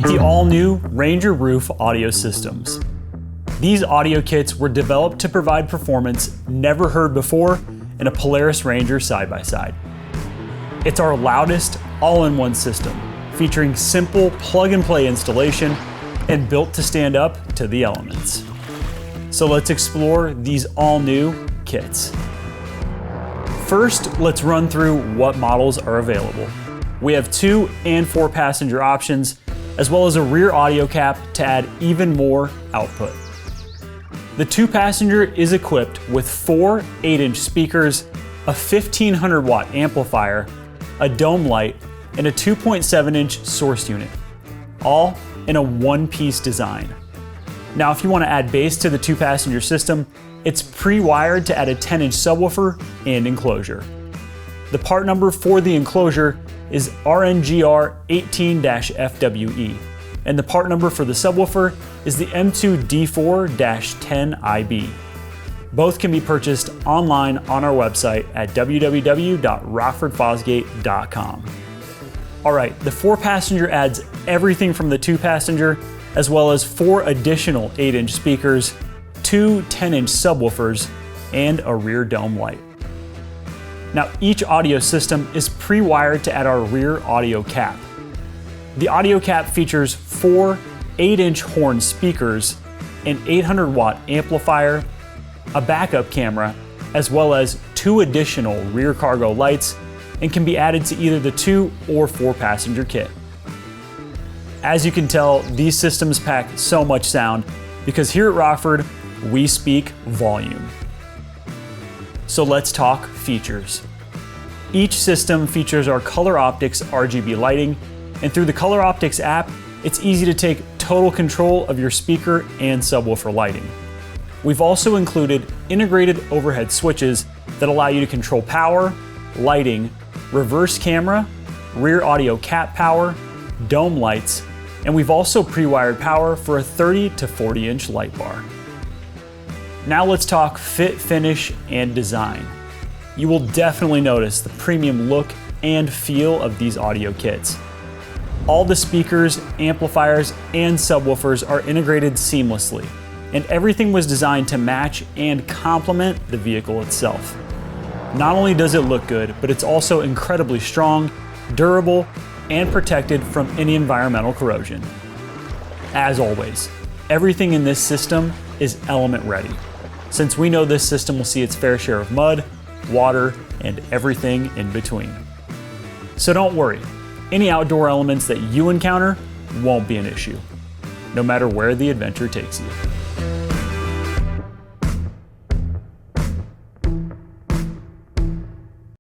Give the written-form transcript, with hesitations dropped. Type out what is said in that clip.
Meet the all-new Ranger Roof audio systems. These audio kits were developed to provide performance never heard before in a Polaris Ranger side-by-side. It's our loudest all-in-one system, featuring simple plug-and-play installation and built to stand up to the elements. So let's explore these all-new kits. First, let's run through what models are available. We have 2 and 4 passenger options, as well as a rear audio cap to add even more output. The 2 passenger is equipped with 4 8-inch speakers, a 1500 watt amplifier, a dome light, and a 2.7-inch source unit, all in a one-piece design. Now, if you want to add bass to the 2 passenger system, it's pre-wired to add a 10-inch subwoofer and enclosure. The part number for the enclosure is RNGR 18-FWE, and the part number for the subwoofer is the M2D4-10IB. Both can be purchased online on our website at www.rockfordfosgate.com. All right, the 4 passenger adds everything from the 2 passenger, as well as 4 additional 8-inch speakers, 2 10-inch subwoofers, and a rear dome light. Now, each audio system is pre-wired to add our rear audio cap. The audio cap features 4 8-inch horn speakers, an 800 watt amplifier, a backup camera, as well as 2 additional rear cargo lights, and can be added to either the 2 or 4 passenger kit. As you can tell, these systems pack so much sound because here at Rockford, we speak volume. So let's talk features. Each system features our Color Optics RGB lighting, and through the Color Optics app, it's easy to take total control of your speaker and subwoofer lighting. We've also included integrated overhead switches that allow you to control power, lighting, reverse camera, rear audio cap power, dome lights, and we've also pre-wired power for a 30 to 40-inch light bar. Now let's talk fit, finish, and design. You will definitely notice the premium look and feel of these audio kits. All the speakers, amplifiers, and subwoofers are integrated seamlessly, and everything was designed to match and complement the vehicle itself. Not only does it look good, but it's also incredibly strong, durable, and protected from any environmental corrosion. As always, everything in this system is element ready, since we know this system will see its fair share of mud, water, and everything in between. So don't worry, any outdoor elements that you encounter won't be an issue, no matter where the adventure takes you.